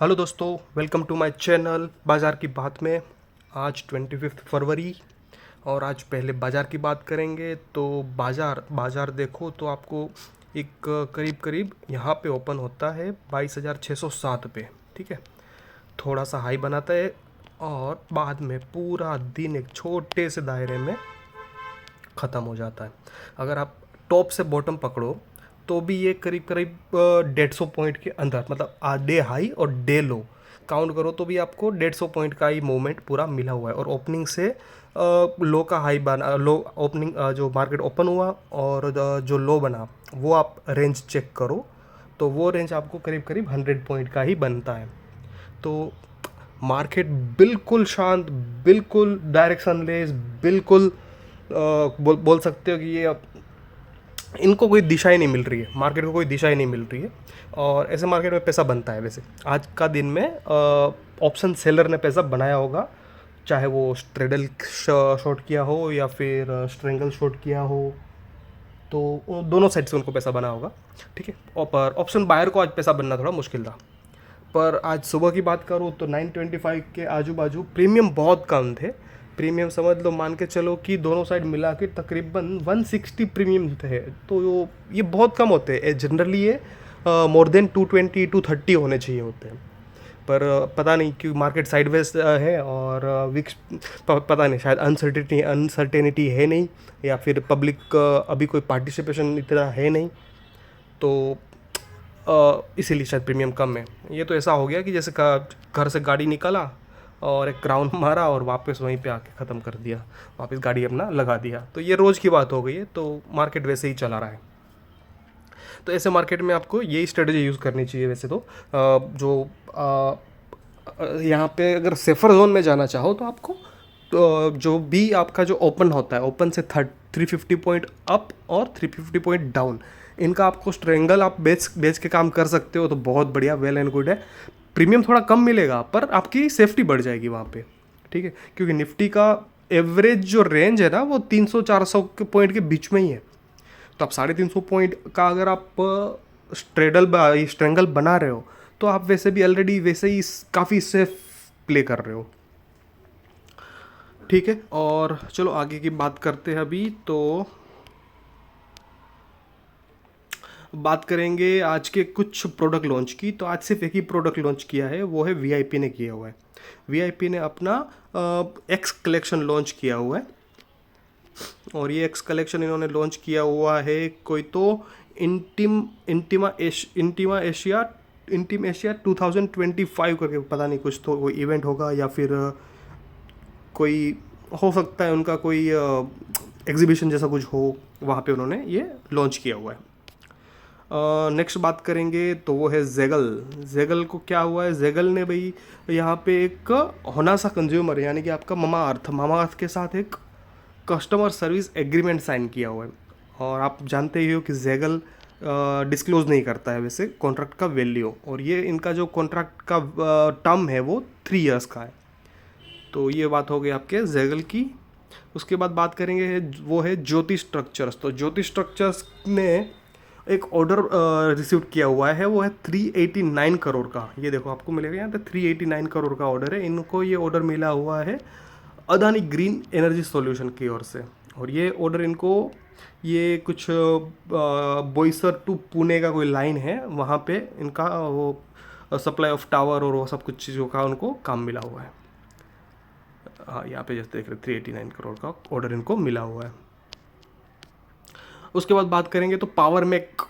Hello दोस्तों, welcome to my channel बाज़ार की बात में। आज 25 फरवरी और आज पहले बाज़ार की बात करेंगे। तो बाज़ार बाज़ार देखो तो आपको एक करीब करीब यहाँ पे ओपन होता है 22,607 पे। ठीक है, थोड़ा सा हाई बनाता है और बाद में पूरा दिन एक छोटे से दायरे में ख़त्म हो जाता है। अगर आप टॉप से बॉटम पकड़ो तो भी ये करीब करीब 150 पॉइंट के अंदर, मतलब डे हाई और डे लो काउंट करो तो भी आपको 150 पॉइंट का ही मूवमेंट पूरा मिला हुआ है। और ओपनिंग से लो का हाई बना, लो ओपनिंग जो मार्केट ओपन हुआ और जो लो बना वो आप रेंज चेक करो तो वो रेंज आपको करीब करीब 100 पॉइंट का ही बनता है। तो मार्केट बिल्कुल शांत, बिल्कुल डायरेक्शन लेस, बिल्कुल बोल सकते हो कि ये अब इनको कोई दिशा ही नहीं मिल रही है, मार्केट को कोई दिशा ही नहीं मिल रही है। और ऐसे मार्केट में पैसा बनता है। वैसे आज का दिन में ऑप्शन सेलर ने पैसा बनाया होगा, चाहे वो स्ट्रेडल शॉर्ट किया हो या फिर स्ट्रेंगल शॉर्ट किया हो, तो दोनों साइड से उनको पैसा बना होगा। ठीक है, और पर ऑप्शन बायर को आज पैसा बनना थोड़ा मुश्किल था। पर आज सुबह की बात करूँ तो 925 के आजू बाजू प्रीमियम बहुत कम थे। प्रीमियम समझ लो, मान के चलो कि दोनों साइड मिला के तकरीबन 160 प्रीमियम थे। तो ये बहुत कम होते हैं जनरली। ये मोर देन 220 230 होने चाहिए होते हैं। पर पता नहीं क्यों मार्केट साइडवेज है और विक्स पता नहीं, शायद अनसर्टेनिटी है नहीं, या फिर पब्लिक अभी कोई पार्टिसिपेशन इतना है नहीं, तो इसीलिए शायद प्रीमियम कम है। ये तो ऐसा हो गया कि जैसे घर से गाड़ी निकाला और एक राउंड मारा और वापस वहीं पे आके ख़त्म कर दिया, वापस गाड़ी अपना लगा दिया। तो ये रोज़ की बात हो गई है, तो मार्केट वैसे ही चला रहा है। तो ऐसे मार्केट में आपको यही स्ट्रेटजी यूज़ करनी चाहिए। वैसे तो यहाँ पे अगर सेफर जोन में जाना चाहो तो आपको जो भी आपका जो ओपन होता है, ओपन से 350 पॉइंट अप और 350 पॉइंट डाउन, इनका आपको स्ट्रेंगल आप बेच बेच के काम कर सकते हो तो बहुत बढ़िया, वेल एंड गुड है। प्रीमियम थोड़ा कम मिलेगा पर आपकी सेफ्टी बढ़ जाएगी वहाँ पे। ठीक है, क्योंकि निफ्टी का एवरेज जो रेंज है ना वो 300-400 के पॉइंट के बीच में ही है। तो आप 350 पॉइंट का अगर आप स्ट्रेंगल बना रहे हो तो आप वैसे भी ऑलरेडी वैसे ही काफ़ी सेफ प्ले कर रहे हो। ठीक है, और चलो आगे की बात करते हैं। अभी तो बात करेंगे आज के कुछ प्रोडक्ट लॉन्च की। तो आज सिर्फ एक ही प्रोडक्ट लॉन्च किया है, वो है वीआईपी ने किया हुआ है। वीआईपी ने अपना एक्स कलेक्शन लॉन्च किया हुआ है। और ये एक्स कलेक्शन इन्होंने लॉन्च किया हुआ है कोई तो इंटीमा एशिया 2025 करके, पता नहीं, कुछ तो कोई इवेंट होगा या फिर कोई हो सकता है उनका कोई एग्जीबिशन जैसा कुछ हो, वहाँ पे उन्होंने ये लॉन्च किया हुआ है। नेक्स्ट बात करेंगे तो वो है जेगल। जेगल को क्या हुआ है, जेगल ने भाई यहाँ पे एक होना सा कंज्यूमर, यानी कि आपका मामा अर्थ के साथ एक कस्टमर सर्विस एग्रीमेंट साइन किया हुआ है। और आप जानते ही हो कि जेगल डिस्क्लोज नहीं करता है वैसे कॉन्ट्रैक्ट का वैल्यू, और ये इनका जो कॉन्ट्रैक्ट का टर्म है वो 3 इयर्स का है। तो ये बात हो गई आपके जेगल की। उसके बाद बात करेंगे वो है ज्योति स्ट्रक्चर्स। तो ज्योति स्ट्रक्चर्स ने एक ऑर्डर रिसीव किया हुआ है, वो है 389 करोड़ का। ये देखो आपको मिलेगा यहाँ पे 389 करोड़ का ऑर्डर है। इनको ये ऑर्डर मिला हुआ है अदानी ग्रीन एनर्जी सॉल्यूशन की ओर से। और ये ऑर्डर इनको, ये कुछ बोईसर टू पुणे का कोई लाइन है, वहाँ पे इनका वो सप्लाई ऑफ टावर और वो सब कुछ चीज़ों का उनको काम मिला हुआ है। हाँ, यहाँ पे जैसे देख रहे 389 करोड़ का ऑर्डर इनको मिला हुआ है। उसके बाद बात करेंगे तो पावर मैक,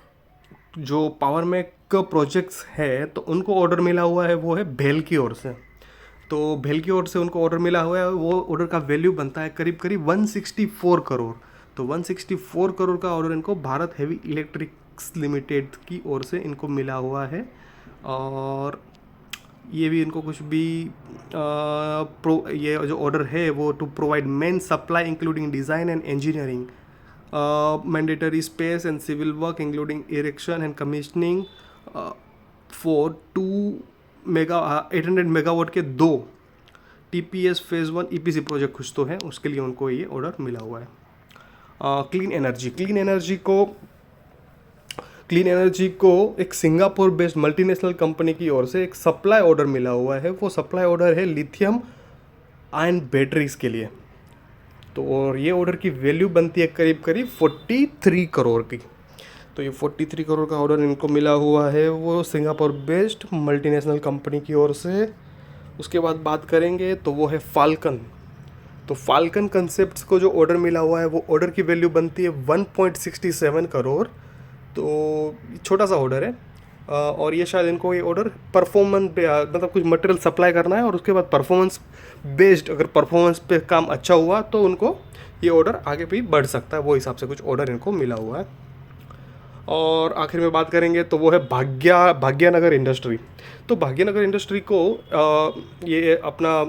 जो पावर मैक प्रोजेक्ट्स है तो उनको ऑर्डर मिला हुआ है, वो है भेल की ओर से। तो भेल की ओर से उनको ऑर्डर मिला हुआ है, वो ऑर्डर का वैल्यू बनता है करीब करीब 164 करोड़। तो 164 करोड़ का ऑर्डर इनको भारत हेवी इलेक्ट्रिक्स लिमिटेड की ओर से इनको मिला हुआ है। और ये भी इनको कुछ भी ये जो ऑर्डर है वो to provide main supply including design and engineering, mandatory space and civil work including erection and commissioning for 800 megawatt के 2 TPS फेज़ 1 EPC प्रोजेक्ट कुछ तो है, उसके लिए उनको ये ऑर्डर मिला हुआ है। क्लीन एनर्जी को क्लीन एनर्जी को एक सिंगापुर बेस्ड मल्टीनेशनल कंपनी की ओर से एक सप्लाई ऑर्डर मिला हुआ है। वो सप्लाई ऑर्डर है लिथियम आयन बैटरीज के लिए। तो और ये ऑर्डर की वैल्यू बनती है करीब करीब 43 करोड़ की। तो ये 43 करोड़ का ऑर्डर इनको मिला हुआ है वो सिंगापुर बेस्ड मल्टीनेशनल कंपनी की ओर से। उसके बाद बात करेंगे तो वो है फाल्कन। तो फाल्कन कंसेप्ट्स को जो ऑर्डर मिला हुआ है वो ऑर्डर की वैल्यू बनती है 1.67 करोड़। तो छोटा सा ऑर्डर है। और ये शायद इनको ये ऑर्डर परफॉर्मेंस पे मतलब कुछ मटेरियल सप्लाई करना है और उसके बाद परफॉर्मेंस बेस्ड अगर परफॉर्मेंस पे काम अच्छा हुआ तो उनको ये ऑर्डर आगे भी बढ़ सकता है। वो हिसाब से कुछ ऑर्डर इनको मिला हुआ है। और आखिर में बात करेंगे तो वो है भाग्यनगर इंडस्ट्री। तो भाग्यनगर इंडस्ट्री को ये अपना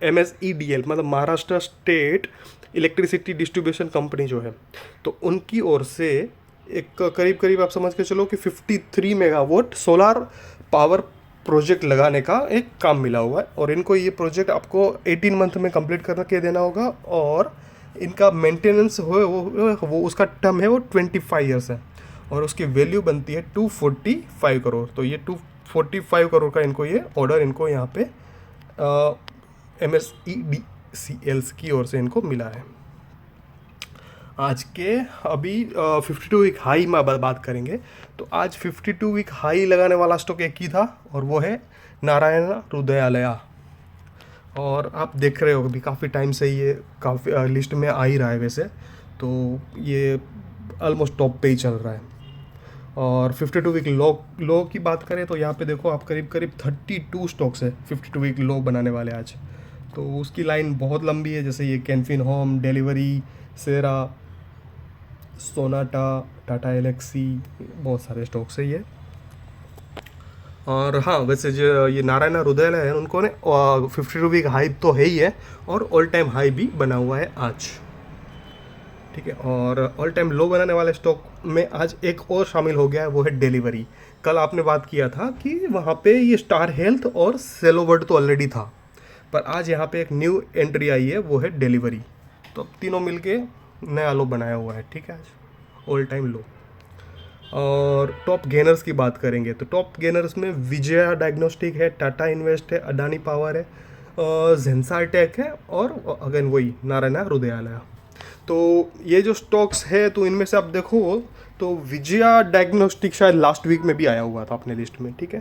MSEDL मतलब Maharashtra state electricity distribution company जो है, तो उनकी ओर से एक करीब करीब आप समझ के चलो कि 53 मेगावाट सोलार पावर प्रोजेक्ट लगाने का एक काम मिला हुआ है। और इनको ये प्रोजेक्ट आपको 18 मंथ में कंप्लीट करके देना होगा। और इनका मेंटेनेंस वो उसका टर्म है वो 25 ईयर्स है। और उसकी वैल्यू बनती है 245 करोड़। तो ये 245 करोड़ का इनको ये ऑर्डर इनको यहाँ पे MSEDCL की ओर से इनको मिला है। आज के अभी 52 वीक हाई में बात करेंगे। तो आज 52 वीक हाई लगाने वाला स्टॉक एक ही था और वो है नारायण हृदयालया। और आप देख रहे हो अभी काफ़ी टाइम से ये काफ़ी लिस्ट में आ ही रहा है वैसे। तो ये ऑलमोस्ट टॉप पे ही चल रहा है। और 52 वीक लो की बात करें तो यहाँ पे देखो आप करीब करीब 32 स्टॉक्स है 52 वीक लो बनाने वाले आज। तो उसकी लाइन बहुत लंबी है, जैसे ये कैनफिन होम, डिलीवरी, सेरा, सोनाटा, टाटा एलेक्सी, बहुत सारे स्टॉक्स है ये। और हाँ वैसे जो ये नारायण हृदयालय है उनको ने 52 वीक हाई तो है ही है और ऑल टाइम हाई भी बना हुआ है आज। ठीक है। और ऑल टाइम लो बनाने वाले स्टॉक में आज एक और शामिल हो गया है, वो है डिलीवरी। कल आपने बात किया था कि वहाँ पे ये स्टार हेल्थ और सेलोवर्ड तो ऑलरेडी था, पर आज यहाँ पे एक न्यू एंट्री आई है, वो है डिलीवरी। तो अब तीनों मिलके नया लो बनाया हुआ है। ठीक है, आज ऑल टाइम लो। और टॉप गेनर्स की बात करेंगे तो टॉप गेनर्स में विजया डायग्नोस्टिक है, टाटा इन्वेस्ट है, अडानी पावर है, जेंसार टेक है और अगेन वही नारायण हृदयालय। तो ये जो स्टॉक्स है तो इनमें से आप देखो तो विजया डायग्नोस्टिक शायद लास्ट वीक में भी आया हुआ था अपने लिस्ट में। ठीक है।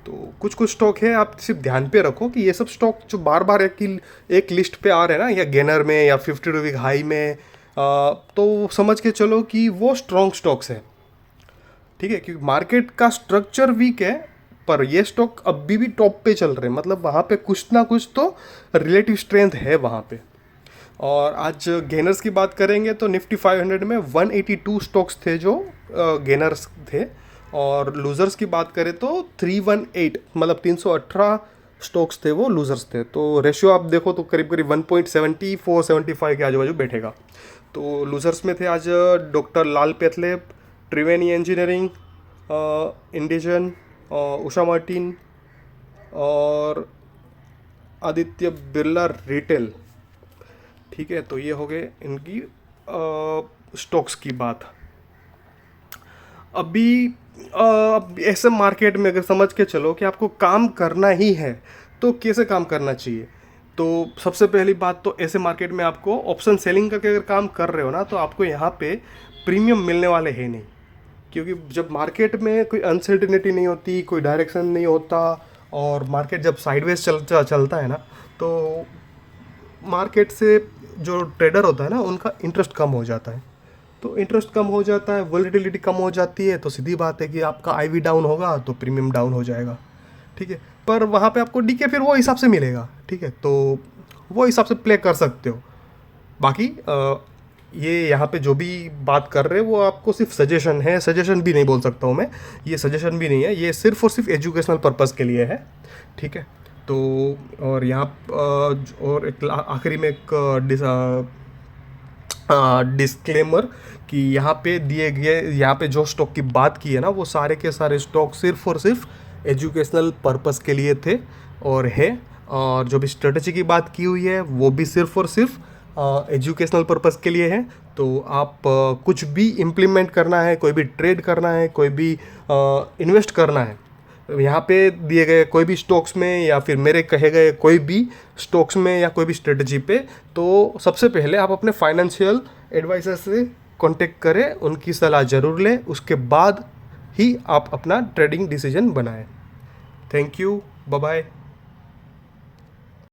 तो कुछ कुछ स्टॉक है आप सिर्फ ध्यान पे रखो कि ये सब स्टॉक जो बार बार एक लिस्ट पे आ रहे हैं ना, या गेनर में या 52 वीक हाई में, तो समझ के चलो कि वो स्ट्रॉन्ग स्टॉक्स है। ठीक है, क्योंकि मार्केट का स्ट्रक्चर वीक है पर ये स्टॉक अभी भी टॉप पे चल रहे हैं, मतलब वहाँ पे कुछ ना कुछ तो रिलेटिव स्ट्रेंथ है वहाँ पे। और आज गेनर्स की बात करेंगे तो निफ्टी 500 में 182 स्टॉक्स थे जो गेनर्स थे। और लूज़र्स की बात करें तो 318 मतलब 318 स्टॉक्स थे वो लूज़र्स थे। तो रेशियो आप देखो तो करीब करीब 1.74-75 के आजू बाजू बैठेगा। तो लूज़र्स में थे आज डॉक्टर लाल पेथले, त्रिवेणी इंजीनियरिंग, इंडिजन, उषा मार्टिन और आदित्य बिरला रिटेल। ठीक है, तो ये हो गए इनकी स्टॉक्स की बात। अभी ऐसे मार्केट में अगर समझ के चलो कि आपको काम करना ही है तो कैसे काम करना चाहिए। तो सबसे पहली बात तो ऐसे मार्केट में आपको ऑप्शन सेलिंग करके अगर काम कर रहे हो ना, तो आपको यहाँ पे प्रीमियम मिलने वाले हैं नहीं, क्योंकि जब मार्केट में कोई अनसर्टिनिटी नहीं होती, कोई डायरेक्शन नहीं होता, और मार्केट जब साइडवेज चलता है ना, तो मार्केट से जो ट्रेडर होता है ना उनका इंटरेस्ट कम हो जाता है। तो इंटरेस्ट कम हो जाता है, वोलेटिलिटी कम हो जाती है, तो सीधी बात है कि आपका आईवी डाउन होगा तो प्रीमियम डाउन हो जाएगा। ठीक है, पर वहाँ पे आपको डीके फिर वो हिसाब से मिलेगा। ठीक है, तो वो हिसाब से प्ले कर सकते हो। बाकी ये यहाँ पे जो भी बात कर रहे हैं वो आपको सिर्फ सजेशन है, सजेशन भी नहीं बोल सकता हूँ मैं, ये सजेशन भी नहीं है, ये सिर्फ और सिर्फ एजुकेशनल पर्पज़ के लिए है। ठीक है, तो और यहाँ और एक आखिरी में एक डिस्क्लेमर कि यहाँ पे दिए गए, यहाँ पे जो स्टॉक की बात की है ना, वो सारे के सारे स्टॉक सिर्फ और सिर्फ एजुकेशनल पर्पस के लिए थे और है। और जो भी स्ट्रेटजी की बात की हुई है वो भी सिर्फ और सिर्फ एजुकेशनल पर्पस के लिए है। तो आप कुछ भी इम्प्लीमेंट करना है, कोई भी ट्रेड करना है, कोई भी इन्वेस्ट करना है, यहाँ पे दिए गए कोई भी स्टॉक्स में या फिर मेरे कहे गए कोई भी स्टॉक्स में या कोई भी स्ट्रेटजी पे, तो सबसे पहले आप अपने फाइनेंशियल एडवाइज़र से कांटेक्ट करें, उनकी सलाह ज़रूर लें, उसके बाद ही आप अपना ट्रेडिंग डिसीजन बनाएं। Thank you, bye bye.